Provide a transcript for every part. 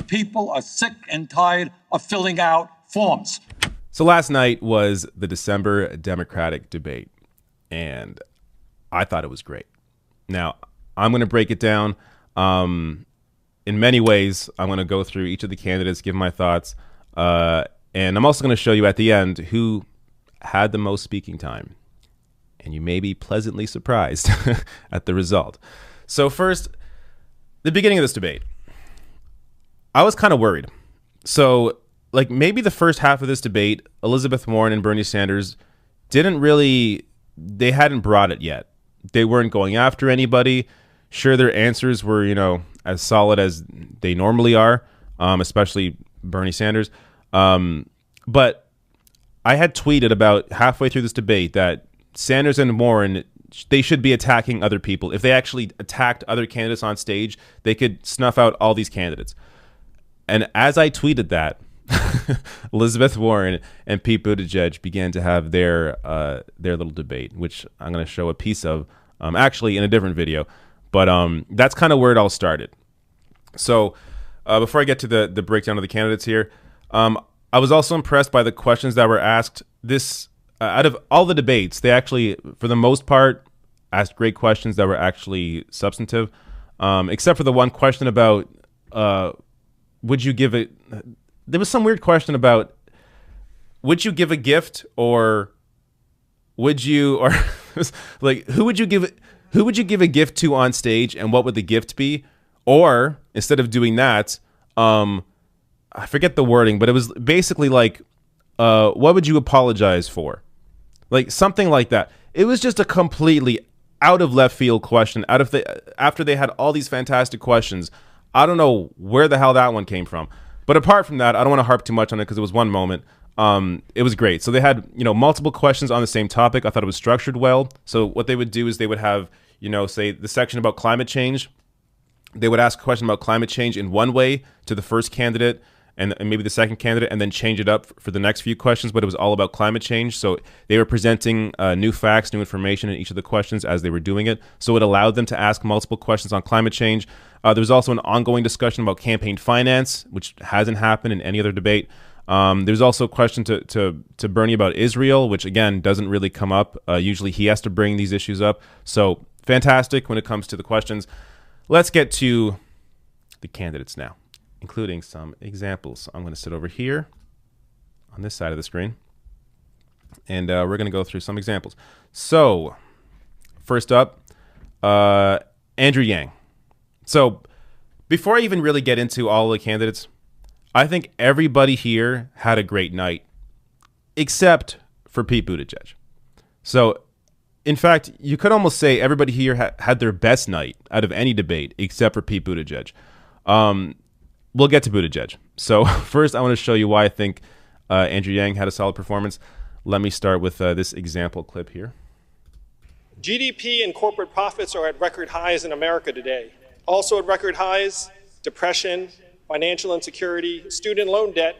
people are sick and tired of filling out forms. So last night was the December Democratic debate, and I thought it was great. Now, I'm going to break it down in many ways. I'm going to go through each of the candidates, give my thoughts, and I'm also going to show you at the end who had the most speaking time. And you may be pleasantly surprised at the result. So first, the beginning of this debate. I was kind of worried. So, like, maybe the first half of this debate, Elizabeth Warren and Bernie Sanders they hadn't brought it yet. They weren't going after anybody. Sure, their answers were, as solid as they normally are, especially Bernie Sanders. But I had tweeted about halfway through this debate that Sanders and Warren, they should be attacking other people. If they actually attacked other candidates on stage, they could snuff out all these candidates. And as I tweeted that, Elizabeth Warren and Pete Buttigieg began to have their little debate, which I'm going to show a piece of actually in a different video. But that's kind of where it all started. So before I get to the breakdown of the candidates here, I was also impressed by the questions that were asked. Out of all the debates, they actually, for the most part, asked great questions that were actually substantive, except for the one question about would you give it? There was some weird question about would you give a gift, or would you, or like who would you give a gift to on stage, and what would the gift be? Or instead of doing that, I forget the wording, but it was basically like, what would you apologize for? Like something like that. It was just a completely out of left field question. After they had all these fantastic questions, I don't know where the hell that one came from. But apart from that, I don't want to harp too much on it because it was one moment. It was great. So they had, multiple questions on the same topic. I thought it was structured well. So what they would do is they would have, say the section about climate change. They would ask a question about climate change in one way to the first candidate and maybe the second candidate, and then change it up for the next few questions, but it was all about climate change. So they were presenting new facts, new information in each of the questions as they were doing it. So it allowed them to ask multiple questions on climate change. There was also an ongoing discussion about campaign finance, which hasn't happened in any other debate. There's also a question to Bernie about Israel, which, again, doesn't really come up. Usually he has to bring these issues up. So fantastic when it comes to the questions. Let's get to the candidates now, including some examples. I'm going to sit over here on this side of the screen, and we're going to go through some examples. So first up, Andrew Yang. So before I even really get into all the candidates, I think everybody here had a great night, except for Pete Buttigieg. So in fact, you could almost say everybody here had their best night out of any debate, except for Pete Buttigieg. We'll get to Buttigieg. So first, I want to show you why I think Andrew Yang had a solid performance. Let me start with this example clip here. GDP and corporate profits are at record highs in America today. Also at record highs, depression, financial insecurity, student loan debt,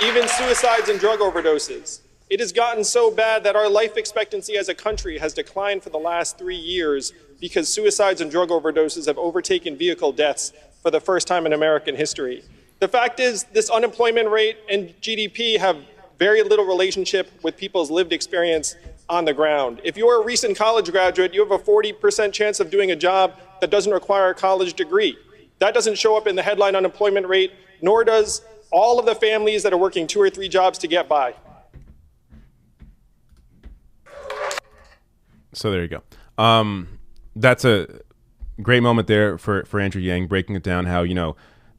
even suicides and drug overdoses. It has gotten so bad that our life expectancy as a country has declined for the last 3 years because suicides and drug overdoses have overtaken vehicle deaths for the first time in American history. The fact is, this unemployment rate and GDP have very little relationship with people's lived experience on the ground. If you're a recent college graduate, you have a 40% chance of doing a job that doesn't require a college degree. That doesn't show up in the headline unemployment rate, nor does all of the families that are working 2 or 3 jobs to get by. So there you go. That's a great moment there for Andrew Yang, breaking it down how,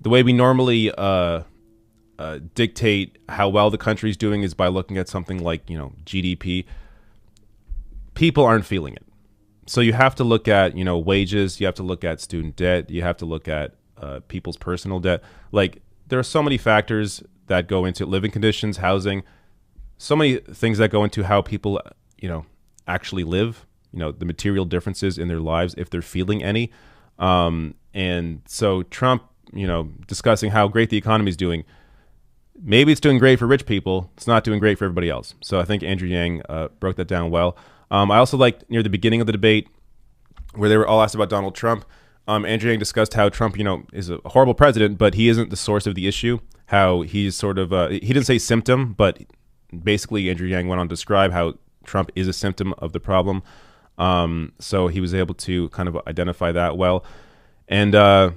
the way we normally dictate how well the country's doing is by looking at something like, GDP. People aren't feeling it. So you have to look at, wages, you have to look at student debt, you have to look at people's personal debt. Like, there are so many factors that go into living conditions, housing, so many things that go into how people, actually live, the material differences in their lives, if they're feeling any. And so Trump, discussing how great the economy is doing, maybe it's doing great for rich people. It's not doing great for everybody else. So I think Andrew Yang broke that down well. I also liked near the beginning of the debate where they were all asked about Donald Trump. Andrew Yang discussed how Trump, is a horrible president, but he isn't the source of the issue. How he's sort of, he didn't say symptom, but basically Andrew Yang went on to describe how Trump is a symptom of the problem. So he was able to kind of identify that well. And I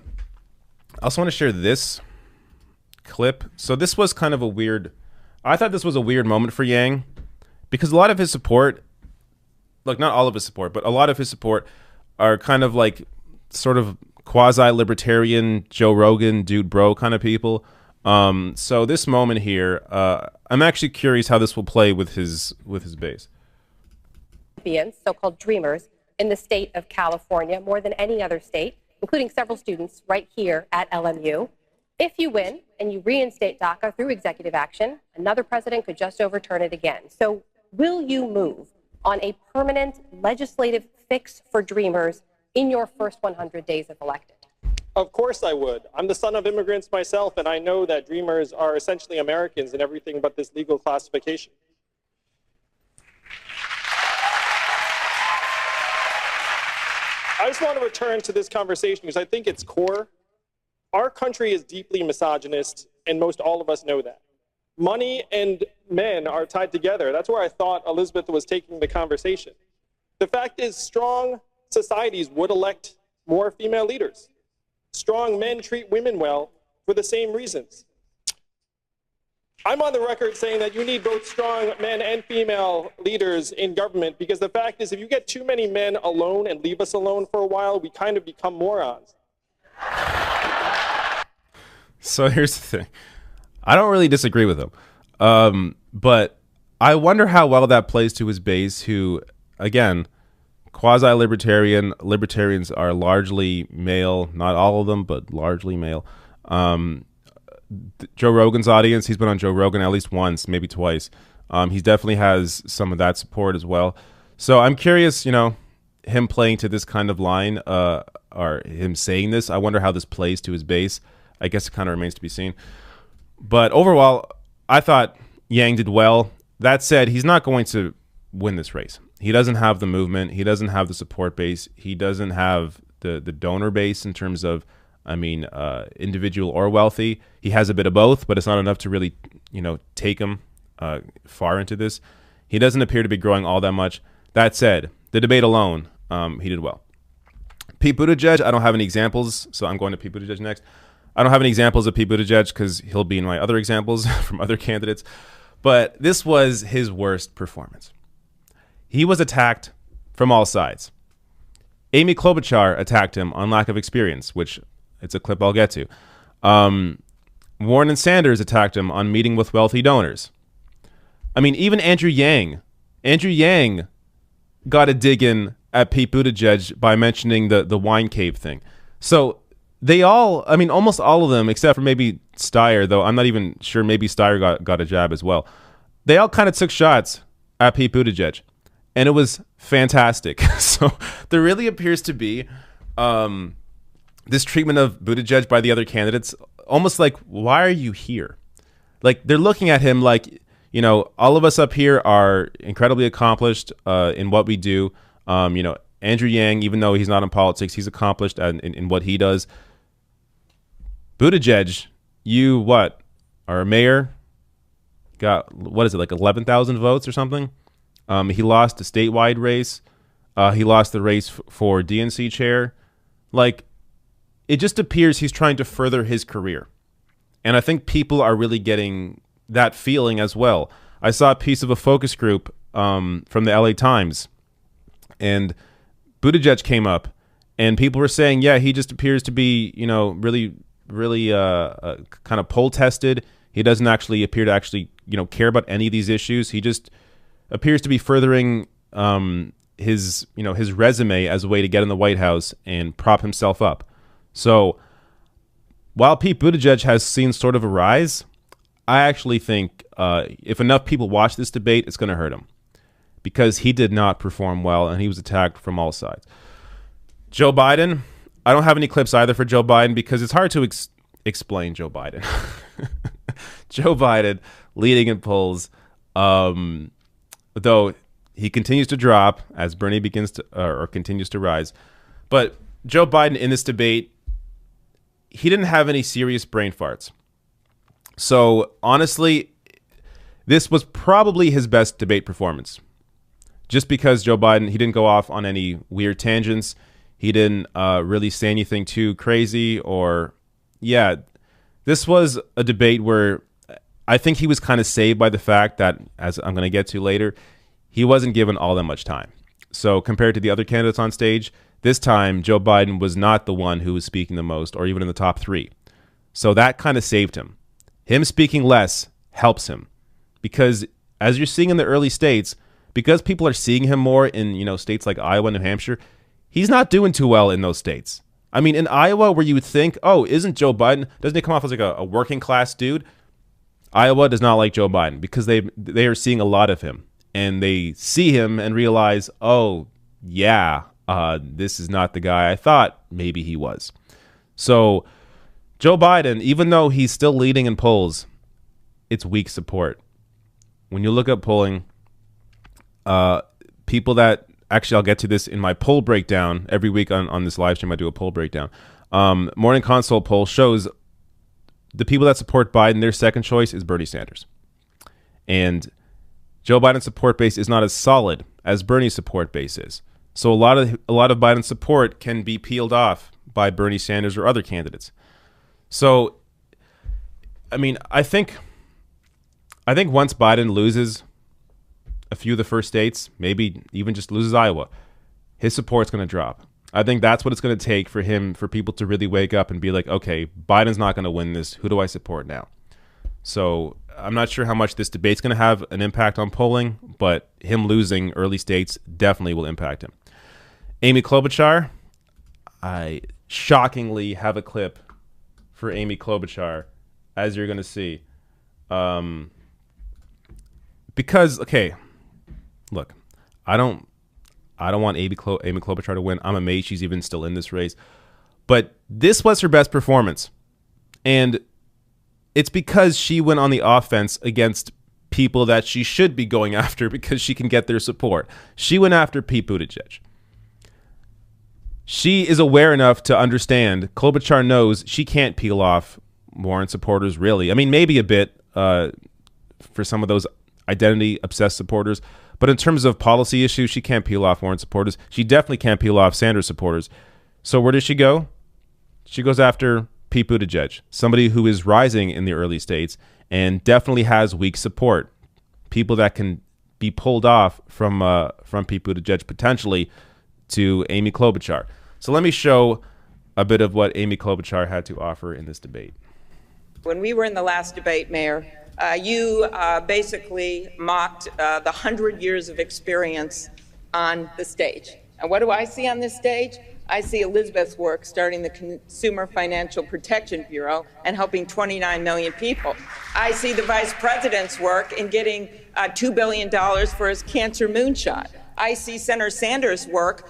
also want to share this clip. So this was kind of I thought this was a weird moment for Yang, because a lot of his support, like not all of his support, but a lot of his support are kind of like sort of quasi-libertarian Joe Rogan, dude bro kind of people. So this moment here, I'm actually curious how this will play with his base. So-called dreamers in the state of California, more than any other state, including several students right here at LMU. If you win and you reinstate DACA through executive action, another president could just overturn it again. So will you move on a permanent legislative fix for dreamers in your first 100 days if elected? Of course I would. I'm the son of immigrants myself, and I know that dreamers are essentially Americans and everything but this legal classification. I just want to return to this conversation because I think it's core. Our country is deeply misogynist, and most all of us know that. Money and men are tied together. That's where I thought Elizabeth was taking the conversation. The fact is, strong societies would elect more female leaders. Strong men treat women well for the same reasons. I'm on the record saying that you need both strong men and female leaders in government, because the fact is, if you get too many men alone and leave us alone for a while, we kind of become morons. So here's the thing. I don't really disagree with him. But I wonder how well that plays to his base, who, again, libertarians are largely male, not all of them, but largely male. Joe Rogan's audience, he's been on Joe Rogan at least once, maybe twice. He definitely has some of that support as well. So I'm curious, him playing to this kind of line, or him saying this, I wonder how this plays to his base. I guess it kind of remains to be seen. But overall, I thought Yang did well. That said, he's not going to win this race. He doesn't have the movement. He doesn't have the support base. He doesn't have the donor base in terms of, individual or wealthy. He has a bit of both, but it's not enough to really, take him far into this. He doesn't appear to be growing all that much. That said, the debate alone, he did well. Pete Buttigieg, I don't have any examples, so I'm going to Pete Buttigieg next. I don't have any examples of Pete Buttigieg because he'll be in my other examples from other candidates. But this was his worst performance. He was attacked from all sides. Amy Klobuchar attacked him on lack of experience, which it's a clip I'll get to. Warren and Sanders attacked him on meeting with wealthy donors. I mean, even Andrew Yang got a dig in at Pete Buttigieg by mentioning the wine cave thing. So they all, almost all of them, except for maybe Steyer, though I'm not even sure, maybe Steyer got a jab as well. They all kind of took shots at Pete Buttigieg, and it was fantastic. So there really appears to be this treatment of Buttigieg by the other candidates, almost like, why are you here? Like, they're looking at him like, all of us up here are incredibly accomplished in what we do. Andrew Yang, even though he's not in politics, he's accomplished in what he does. Buttigieg, you are a mayor? Got, like 11,000 votes or something? He lost a statewide race. He lost the race for DNC chair. Like, it just appears he's trying to further his career. And I think people are really getting that feeling as well. I saw a piece of a focus group from the LA Times, and Buttigieg came up, and people were saying, yeah, he just appears to be, really kind of poll tested. He doesn't actually appear to care about any of these issues. He just appears to be furthering his resume as a way to get in the White House and prop himself up. So while Pete Buttigieg has seen sort of a rise, I actually think if enough people watch this debate, it's going to hurt him, because he did not perform well and he was attacked from all sides. Joe Biden, I don't have any clips either for Joe Biden because it's hard to explain Joe Biden. Joe Biden leading in polls, though he continues to drop as Bernie begins to or continues to rise. But Joe Biden in this debate, he didn't have any serious brain farts. So honestly, this was probably his best debate performance. Just because Joe Biden, he didn't go off on any weird tangents. He didn't really say anything too crazy this was a debate where I think he was kind of saved by the fact that, as I'm going to get to later, he wasn't given all that much time. So compared to the other candidates on stage, this time Joe Biden was not the one who was speaking the most or even in the top three. So that kind of saved him. Him speaking less helps him because as you're seeing in the early states, because people are seeing him more in, states like Iowa and New Hampshire, he's not doing too well in those states. I mean, in Iowa, where you would think, oh, isn't Joe Biden, doesn't he come off as like a working class dude? Iowa does not like Joe Biden because they are seeing a lot of him and they see him and realize, oh, yeah, this is not the guy I thought maybe he was. So Joe Biden, even though he's still leading in polls, it's weak support. When you look at polling, people that actually, I'll get to this in my poll breakdown every week on this live stream. I do a poll breakdown. Morning Consult poll shows the people that support Biden, their second choice is Bernie Sanders. And Joe Biden's support base is not as solid as Bernie's support base is. So a lot of Biden's support can be peeled off by Bernie Sanders or other candidates. So, I mean, I think once Biden loses a few of the first states, maybe even just loses Iowa, his support's going to drop. I think that's what it's going to take for people to really wake up and be like, okay, Biden's not going to win this. Who do I support now? So I'm not sure how much this debate's going to have an impact on polling, but him losing early states definitely will impact him. Amy Klobuchar, I shockingly have a clip for Amy Klobuchar, as you're going to see. Because, okay, look, I don't want Amy Klobuchar to win. I'm amazed she's even still in this race. But this was her best performance. And it's because she went on the offense against people that she should be going after because she can get their support. She went after Pete Buttigieg. She is aware enough to understand. Klobuchar knows she can't peel off Warren supporters, really. I mean, maybe a bit for some of those identity-obsessed supporters. But in terms of policy issues, she can't peel off Warren supporters. She definitely can't peel off Sanders supporters. So where does she go? She goes after Pete Buttigieg, somebody who is rising in the early states and definitely has weak support. People that can be pulled off from Pete Buttigieg potentially to Amy Klobuchar. So let me show a bit of what Amy Klobuchar had to offer in this debate. When we were in the last debate, Mayor, you basically mocked the 100 years of experience on the stage. And what do I see on this stage? I see Elizabeth's work starting the Consumer Financial Protection Bureau and helping 29 million people. I see the Vice President's work in getting $2 billion for his cancer moonshot. I see Senator Sanders' work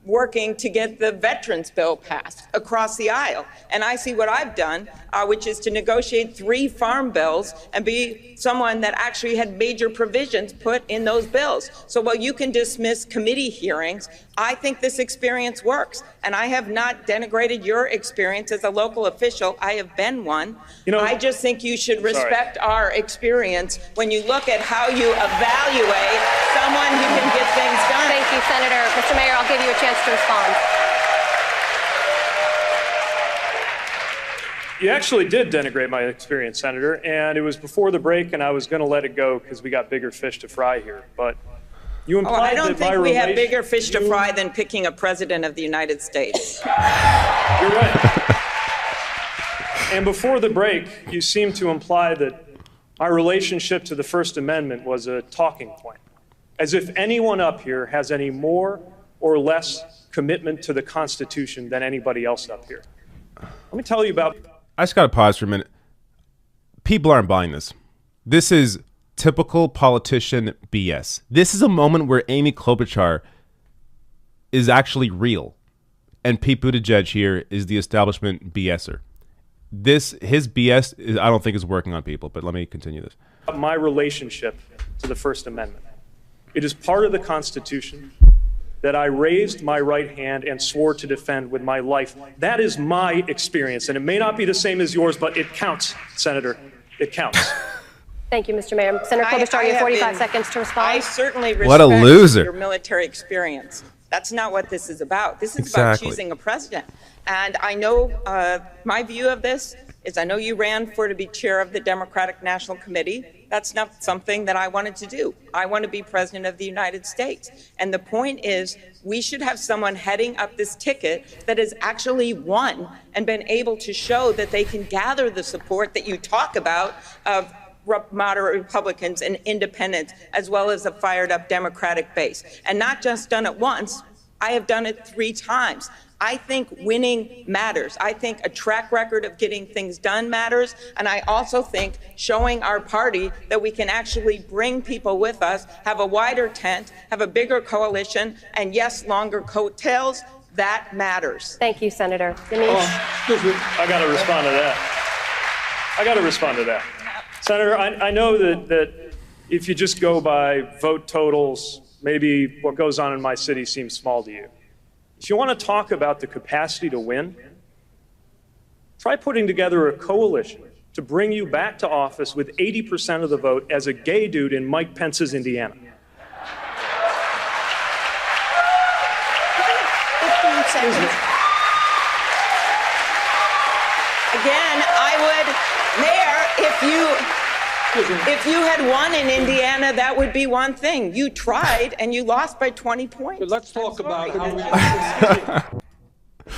working to get the veterans bill passed across the aisle. And I see what I've done, which is to negotiate 3 farm bills and be someone that actually had major provisions put in those bills. So while you can dismiss committee hearings, I think this experience works. And I have not denigrated your experience as a local official. I have been one. I just think you should respect our experience when you look at how you evaluate someone who can get things done. Thank you, Senator. Mr. Mayor, I'll give you a chance to respond. You actually did denigrate my experience, Senator, and it was before the break, and I was going to let it go because we got bigger fish to fry here. But you implied I don't that think my we have bigger fish to fry than picking a president of the United States. You're right. And before the break, you seemed to imply that my relationship to the First Amendment was a talking point, as if anyone up here has any more or less commitment to the Constitution than anybody else up here. Let me tell you about... I just got to pause for a minute. People aren't buying this. This is typical politician BS. This is a moment where Amy Klobuchar is actually real, and Pete Buttigieg here is the establishment BSer. His BS is, I don't think, is working on people, but let me continue this. My relationship to the First Amendment. It is part of the Constitution. that I raised my right hand and swore to defend with my life. That is my experience, and it may not be the same as yours, but it counts, Senator. It counts. Thank you, Mr. Mayor. Senator Klobuchar, you have 45 seconds to respond. I certainly respect What a loser. your military experience. That's not what this is about. This is Exactly. about choosing a president. And I know my view of this is I know you ran to be chair of the Democratic National Committee. That's not something that I wanted to do. I want to be president of the United States. And the point is we should have someone heading up this ticket that has actually won and been able to show that they can gather the support that you talk about of moderate Republicans and independents, as well as a fired up Democratic base. And not just done it once, I have done it 3 times. I think winning matters. I think a track record of getting things done matters. And I also think showing our party that we can actually bring people with us, have a wider tent, have a bigger coalition, and yes, longer coattails, that matters. Thank you, Senator. Denise? Excuse me. I got to respond to that. Senator, I know that if you just go by vote totals, maybe what goes on in my city seems small to you. If you want to talk about the capacity to win, try putting together a coalition to bring you back to office with 80% of the vote as a gay dude in Mike Pence's Indiana. 15 seconds. Again, I would, Mayor, if you had won in Indiana, that would be one thing. You tried and you lost by 20 points. Let's talk about how we.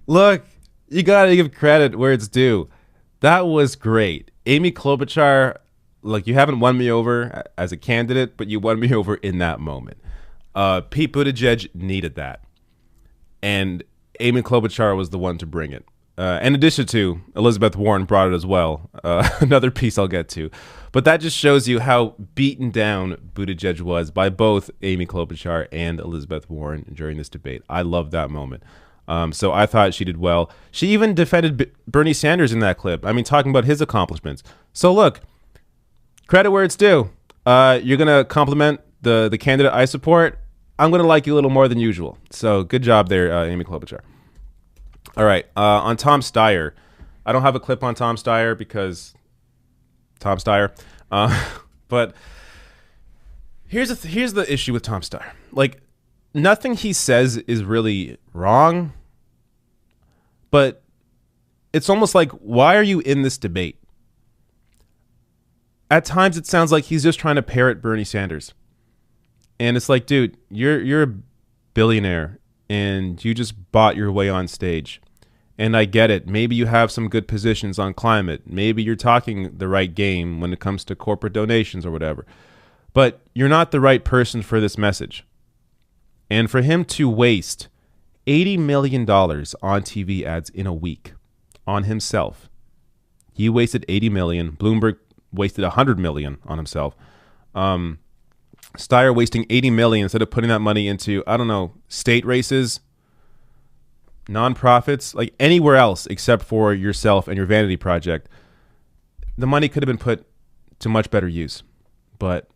Look, you gotta give credit where it's due. That was great. Amy Klobuchar, look, you haven't won me over as a candidate, but you won me over in that moment. Pete Buttigieg needed that. And Amy Klobuchar was the one to bring it. In addition to, Elizabeth Warren brought it as well. Another piece I'll get to. But that just shows you how beaten down Buttigieg was by both Amy Klobuchar and Elizabeth Warren during this debate. I love that moment. So I thought she did well. She even defended Bernie Sanders in that clip. I mean, talking about his accomplishments. So look, credit where it's due. You're going to compliment the candidate I support. I'm going to like you a little more than usual. So good job there, Amy Klobuchar. All right, on Tom Steyer. I don't have a clip on Tom Steyer because Tom Steyer. But here's the issue with Tom Steyer. Like, nothing he says is really wrong, but it's almost like, why are you in this debate? At times, it sounds like he's just trying to parrot Bernie Sanders. And it's like, dude, you're a billionaire and you just bought your way on stage. And I get it. Maybe you have some good positions on climate. Maybe you're talking the right game when it comes to corporate donations or whatever. But you're not the right person for this message. And for him to waste $80 million on TV ads in a week on himself. He wasted $80 million. Bloomberg wasted $100 million on himself. Steyer wasting $80 million instead of putting that money into, I don't know, state races, nonprofits, like anywhere else except for yourself and your vanity project. The money could have been put to much better use. But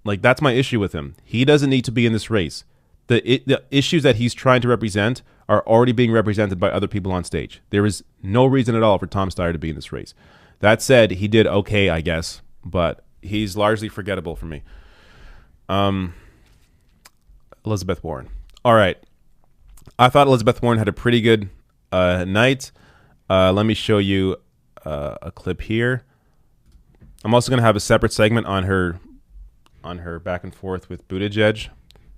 like, that's my issue with him. He doesn't need to be in this race. The issues that he's trying to represent are already being represented by other people on stage. There is no reason at all for Tom Steyer to be in this race. That said, he did okay, I guess, but he's largely forgettable for me. Elizabeth Warren. All right. I thought Elizabeth Warren had a pretty good night. Let me show you a clip here. I'm also going to have a separate segment on her back and forth with Buttigieg.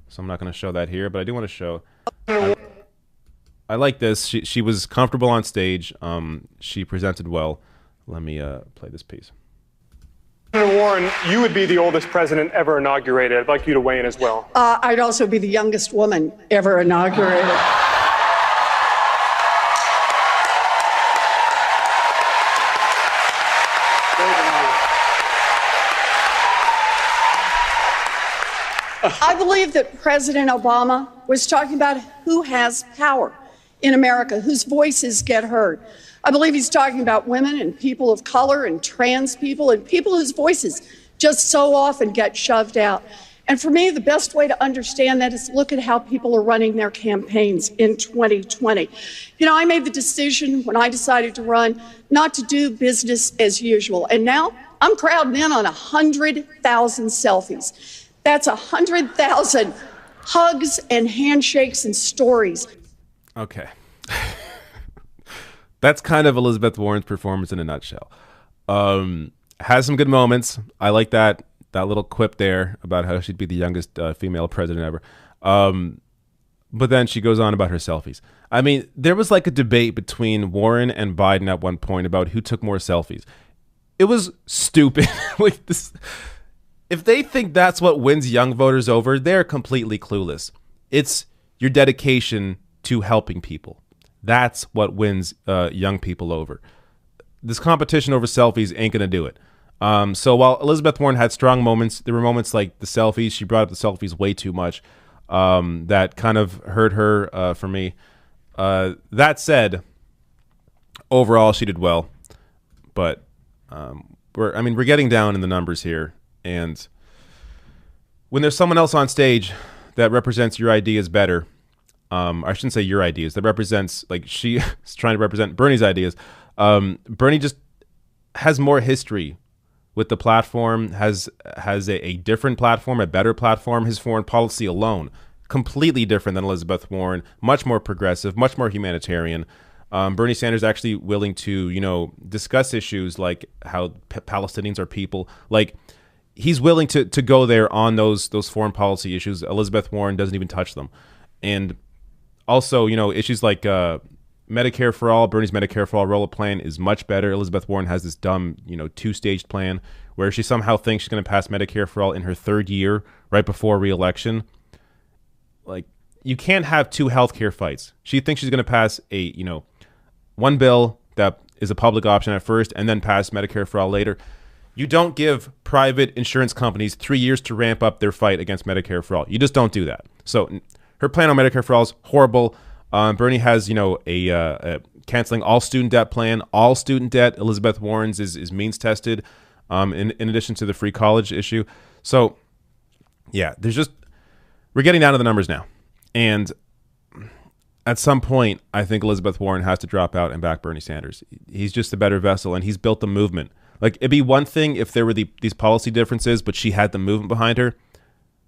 So I'm not going to show that here, but I do want to show. I like this. She was comfortable on stage. She presented well. Let me play this piece. Senator Warren, you would be the oldest president ever inaugurated. I'd like you to weigh in as well. I'd also be the youngest woman ever inaugurated. I believe that President Obama was talking about who has power in America, whose voices get heard. I believe he's talking about women and people of color and trans people and people whose voices just so often get shoved out. And for me, the best way to understand that is look at how people are running their campaigns in 2020. You know, I made the decision when I decided to run not to do business as usual. And now I'm crowding in on 100,000 selfies. That's 100,000 hugs and handshakes and stories. Okay. That's kind of Elizabeth Warren's performance in a nutshell. Has some good moments. I like that little quip there about how she'd be the youngest female president ever. But then she goes on about her selfies. I mean, there was like a debate between Warren and Biden at one point about who took more selfies. It was stupid. Like this, if they think that's what wins young voters over, they're completely clueless. It's your dedication to helping people. That's what wins young people over. This competition over selfies ain't going to do it. So while Elizabeth Warren had strong moments, there were moments like the selfies. She brought up the selfies way too much. That kind of hurt her for me. That said, overall, she did well. But we're getting down in the numbers here. And when there's someone else on stage that represents your ideas better, I shouldn't say your ideas, that represents, like she is trying to represent Bernie's ideas. Bernie just has more history with the platform, has a different platform, a better platform. His foreign policy alone, completely different than Elizabeth Warren, much more progressive, much more humanitarian. Bernie Sanders actually willing to, discuss issues like how Palestinians are people. Like he's willing to go there on those foreign policy issues. Elizabeth Warren doesn't even touch them. And also, issues like Medicare for all, Bernie's Medicare for all roll-up plan is much better. Elizabeth Warren has this dumb, two-staged plan where she somehow thinks she's going to pass Medicare for all in her third year, right before re-election. Like, you can't have two healthcare fights. She thinks she's going to pass one bill that is a public option at first and then pass Medicare for all later. You don't give private insurance companies 3 years to ramp up their fight against Medicare for all. You just don't do that. So her plan on Medicare for all is horrible. Bernie has, a canceling all student debt plan. All student debt. Elizabeth Warren's is means tested, in addition to the free college issue. So, yeah, we're getting down to the numbers now. And at some point, I think Elizabeth Warren has to drop out and back Bernie Sanders. He's just a better vessel, and he's built the movement. Like, it'd be one thing if there were these policy differences, but she had the movement behind her.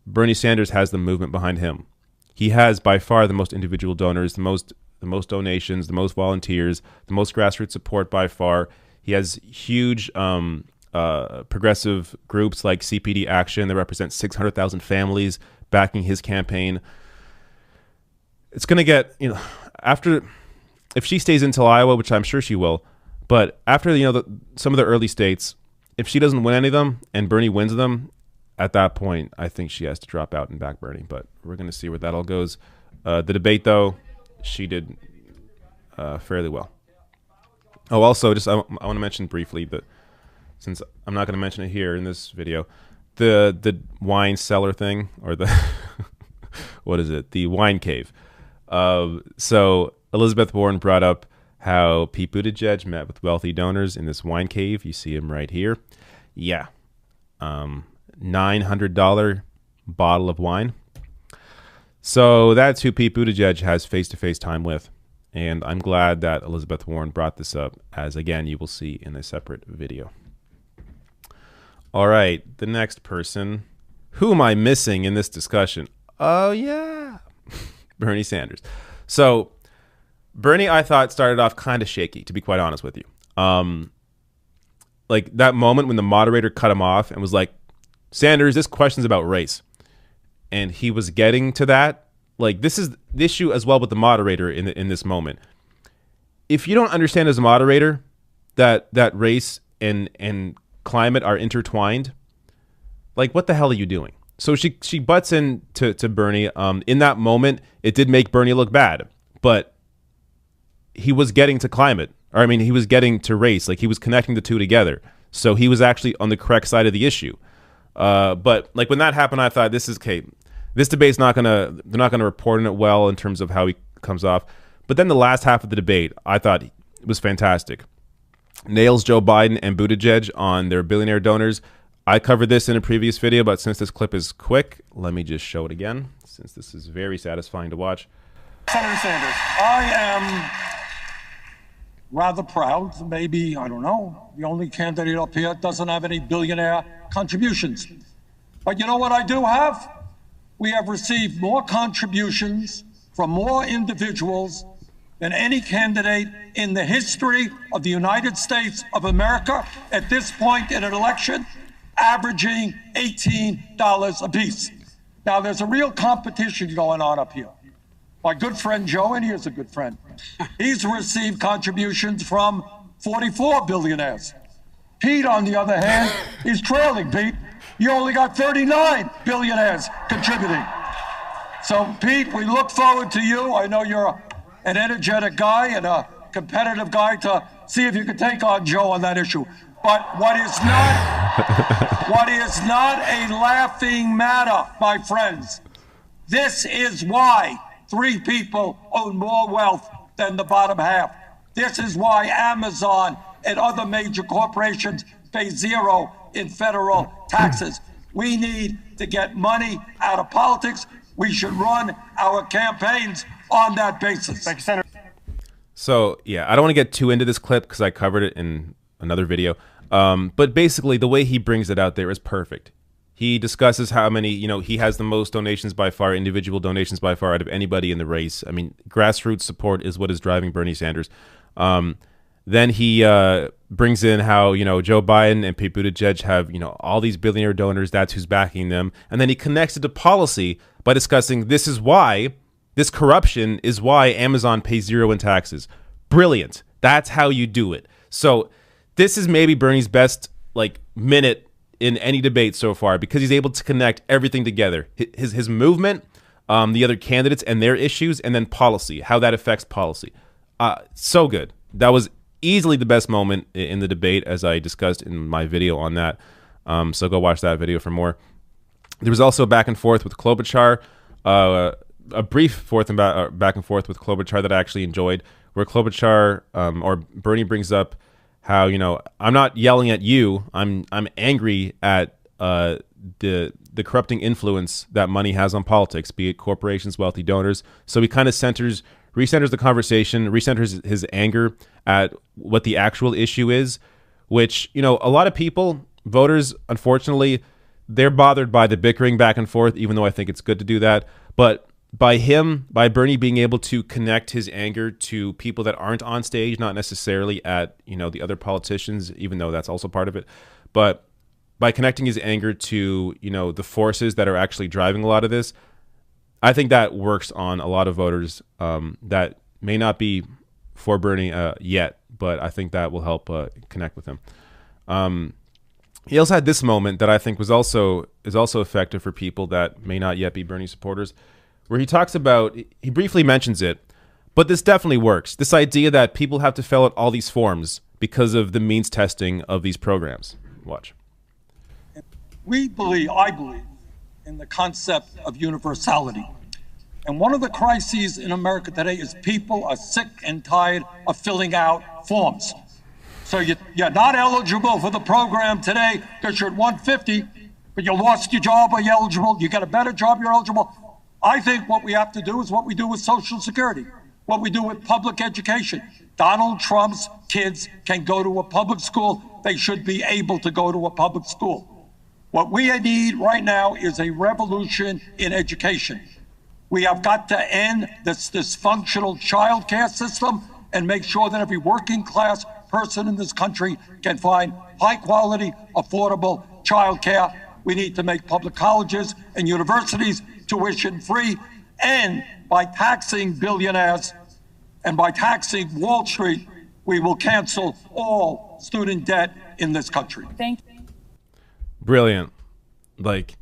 Bernie Sanders has the movement behind him. He has by far the most individual donors, the most donations, the most volunteers, the most grassroots support by far. He has huge progressive groups like CPD Action that represent 600,000 families backing his campaign. It's going to get, if she stays until Iowa, which I'm sure she will, but after, some of the early states, if she doesn't win any of them and Bernie wins them, at that point, I think she has to drop out and back Bernie, but we're going to see where that all goes. The debate, though, she did fairly well. Oh, also, I want to mention briefly that since I'm not going to mention it here in this video, the wine cellar thing, or the what is it? The wine cave. So Elizabeth Warren brought up how Pete Buttigieg met with wealthy donors in this wine cave. You see him right here. Yeah. $900 bottle of wine. So that's who Pete Buttigieg has face-to-face time with. And I'm glad that Elizabeth Warren brought this up, as again, you will see in a separate video. All right, the next person. Who am I missing in this discussion? Oh, yeah. Bernie Sanders. So Bernie, I thought, started off kind of shaky, to be quite honest with you. Like that moment when the moderator cut him off and was like, Sanders, this question's about race. And he was getting to that. Like, this is the issue as well with the moderator in this moment. If you don't understand as a moderator that race and climate are intertwined, like, what the hell are you doing? So she butts in to Bernie. In that moment, it did make Bernie look bad. But he was getting to climate. Or, I mean, he was getting to race. Like, he was connecting the two together. So he was actually on the correct side of the issue. But like when that happened, I thought this debate's they're not gonna report on it well in terms of how he comes off. But then the last half of the debate, I thought it was fantastic. Nails Joe Biden and Buttigieg on their billionaire donors. I covered this in a previous video, but since this clip is quick, let me just show it again, since this is very satisfying to watch. Senator Sanders, I am rather proud, maybe, I don't know, the only candidate up here that doesn't have any billionaire contributions. But you know what I do have? We have received more contributions from more individuals than any candidate in the history of the United States of America at this point in an election, averaging $18 apiece. Now, there's a real competition going on up here. My good friend Joe, and he is a good friend, he's received contributions from 44 billionaires. Pete, on the other hand, is trailing, Pete. You only got 39 billionaires contributing. So, Pete, we look forward to you. I know you're an energetic guy and a competitive guy to see if you can take on Joe on that issue. But what is not a laughing matter, my friends, this is why 3 people own more wealth than the bottom half. This is why Amazon and other major corporations pay 0 in federal taxes. We need to get money out of politics. We should run our campaigns on that basis. Thank you, Senator. So, yeah, I don't want to get too into this clip because I covered it in another video. But basically, the way he brings it out there is perfect. He discusses how many, he has the most donations by far, individual donations by far out of anybody in the race. I mean, grassroots support is what is driving Bernie Sanders. Then he brings in how, Joe Biden and Pete Buttigieg have, all these billionaire donors. That's who's backing them. And then he connects it to policy by discussing this corruption is why Amazon pays 0 in taxes. Brilliant. That's how you do it. So this is maybe Bernie's best minute in any debate so far because he's able to connect everything together. His movement, the other candidates and their issues, and then policy, how that affects policy. So good. That was easily the best moment in the debate, as I discussed in my video on that. So go watch that video for more. There was also back and forth with Klobuchar, a brief back and forth with Klobuchar that I actually enjoyed, where Klobuchar or Bernie brings up how, I'm not yelling at you. I'm angry at the corrupting influence that money has on politics, be it corporations, wealthy donors. So he kind of recenters the conversation, recenters his anger at what the actual issue is, which, a lot of people, voters, unfortunately, they're bothered by the bickering back and forth, even though I think it's good to do that. But by Bernie being able to connect his anger to people that aren't on stage, not necessarily at, the other politicians, even though that's also part of it, but by connecting his anger to, the forces that are actually driving a lot of this, I think that works on a lot of voters that may not be for Bernie yet, but I think that will help connect with him. He also had this moment that I think is also effective for people that may not yet be Bernie supporters, where he briefly mentions it, but this definitely works. This idea that people have to fill out all these forms because of the means testing of these programs. Watch. I believe, in the concept of universality. And one of the crises in America today is people are sick and tired of filling out forms. So you're not eligible for the program today because you're at 150, but you lost your job, are you eligible? You get a better job, you're eligible. I think what we have to do is what we do with Social Security, what we do with public education. Donald Trump's kids can go to a public school. They should be able to go to a public school. What we need right now is a revolution in education. We have got to end this dysfunctional child care system and make sure that every working class person in this country can find high quality, affordable child care. We need to make public colleges and universities tuition free, and by taxing billionaires and by taxing Wall Street, we will cancel all student debt in this country. Thank you. Brilliant. Not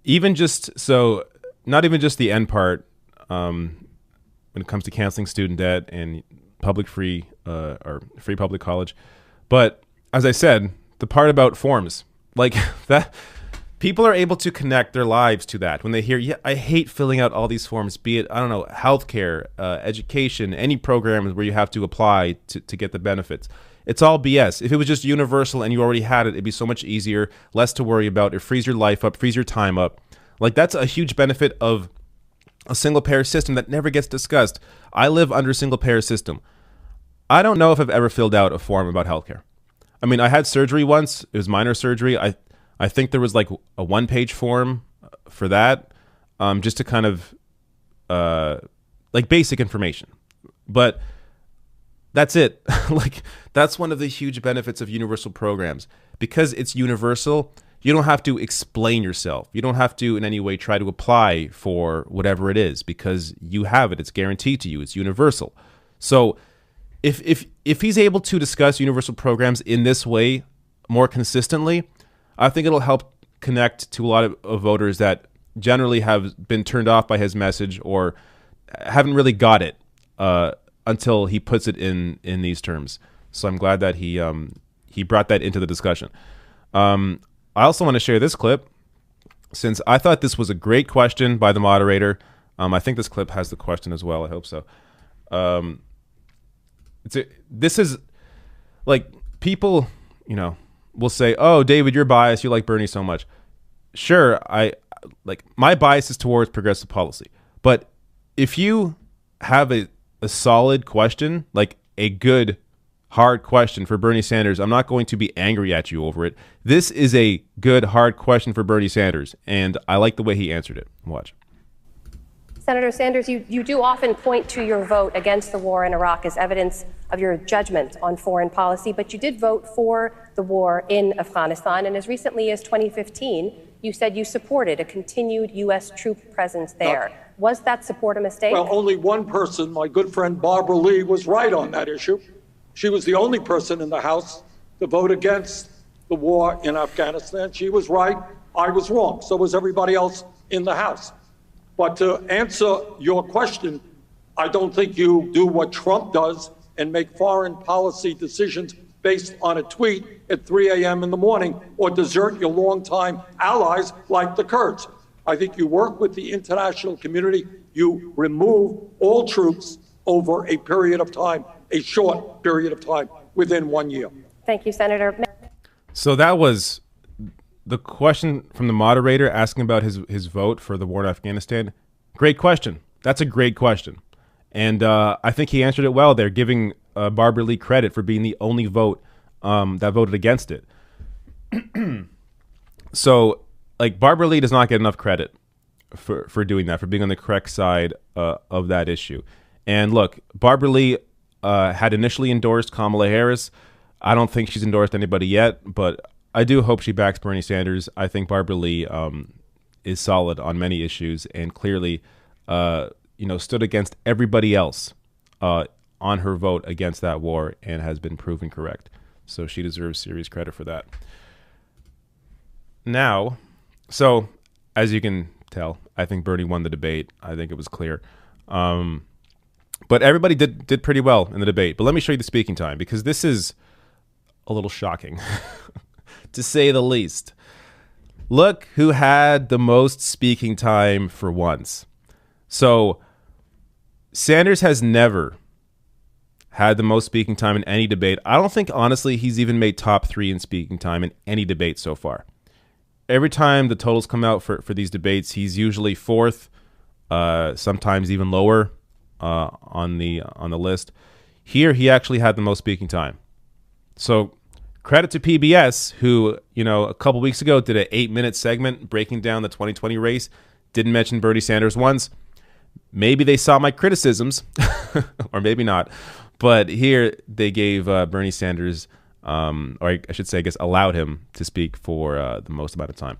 even just the end part when it comes to canceling student debt and public free public college, but as I said, the part about forms, that people are able to connect their lives to that when they hear, yeah, I hate filling out all these forms, be it, I don't know, healthcare, education, any programs where you have to apply to get the benefits. It's all BS. If it was just universal and you already had it, it'd be so much easier, less to worry about. It frees your life up, frees your time up. Like, that's a huge benefit of a single payer system that never gets discussed. I live under a single payer system. I don't know if I've ever filled out a form about healthcare. I mean, I had surgery once. It was minor surgery. I think there was like a 1-page form for that, just to kind of like basic information. But that's it. Like, that's one of the huge benefits of universal programs. Because it's universal, you don't have to explain yourself. You don't have to in any way try to apply for whatever it is, because you have it. It's guaranteed to you. It's universal. So if he's able to discuss universal programs in this way more consistently, I think it'll help connect to a lot of voters that generally have been turned off by his message or haven't really got it until he puts it in these terms. So I'm glad that he brought that into the discussion. I also want to share this clip, since I thought this was a great question by the moderator. I think this clip has the question as well. I hope so. This is like, people, will say, "Oh, David, you're biased. You like Bernie so much." Sure, I like, my bias is towards progressive policy. But if you have a solid question, like a good, hard question for Bernie Sanders, I'm not going to be angry at you over it. This is a good, hard question for Bernie Sanders, and I like the way he answered it. Watch. Senator Sanders, you do often point to your vote against the war in Iraq as evidence of your judgment on foreign policy, but you did vote for the war in Afghanistan, and as recently as 2015, you said you supported a continued U.S. troop presence there. Was that support a mistake? Well, only one person, my good friend Barbara Lee, was right on that issue. She was the only person in the House to vote against the war in Afghanistan. She was right. I was wrong. So was everybody else in the House. But to answer your question, I don't think you do what Trump does and make foreign policy decisions based on a tweet at 3 a.m. in the morning, or desert your longtime allies like the Kurds. I think you work with the international community. You remove all troops over a period of time, a short period of time, within 1 year. Thank you, Senator. So that was the question from the moderator asking about his vote for the war in Afghanistan. Great question. That's a great question. And I think he answered it well there, giving Barbara Lee credit for being the only vote that voted against it. So, like, Barbara Lee does not get enough credit for doing that, for being on the correct side of that issue. And look, Barbara Lee had initially endorsed Kamala Harris. I don't think she's endorsed anybody yet, but I do hope she backs Bernie Sanders. I think Barbara Lee is solid on many issues and clearly, stood against everybody else on her vote against that war and has been proven correct. So she deserves serious credit for that. Now, so as you can tell, I think Bernie won the debate. I think it was clear. But everybody did pretty well in the debate. But let me show you the speaking time, because this is a little shocking, to say the least. Look who had the most speaking time for once. So Sanders has never had the most speaking time in any debate. I don't think, honestly, he's even made top 3 in speaking time in any debate so far. Every time the totals come out for these debates, he's usually 4th, sometimes even lower on the list. Here, he actually had the most speaking time. So credit to PBS, who, a couple weeks ago did an 8-minute segment breaking down the 2020 race. Didn't mention Bernie Sanders once. Maybe they saw my criticisms, or maybe not. But here they gave Bernie Sanders, or I should say, I guess, allowed him to speak for the most amount of time.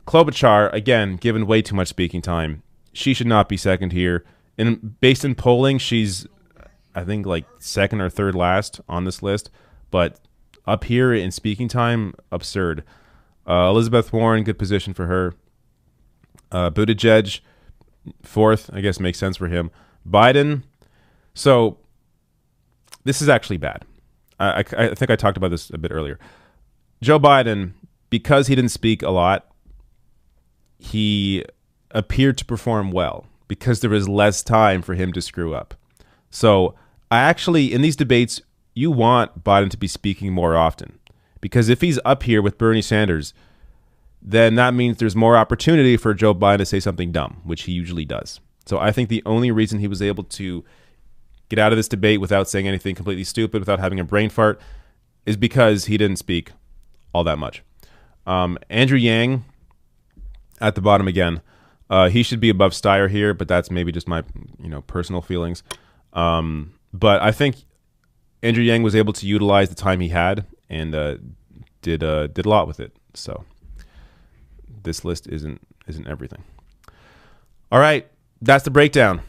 Klobuchar, again, given way too much speaking time. She should not be second here. And based in polling, she's, I think, like 2nd or 3rd last on this list. But up here in speaking time, absurd. Elizabeth Warren, good position for her. Buttigieg, 4th, I guess makes sense for him. Biden, so this is actually bad. I think I talked about this a bit earlier. Joe Biden, because he didn't speak a lot, he appeared to perform well because there was less time for him to screw up. So I actually, in these debates, you want Biden to be speaking more often, because if he's up here with Bernie Sanders, then that means there's more opportunity for Joe Biden to say something dumb, which he usually does. So I think the only reason he was able to get out of this debate without saying anything completely stupid, without having a brain fart, is because he didn't speak all that much. Andrew Yang at the bottom again. He should be above Steyer here, but that's maybe just my personal feelings. But I think Andrew Yang was able to utilize the time he had and did a lot with it. So this list isn't everything. All right, that's the breakdown.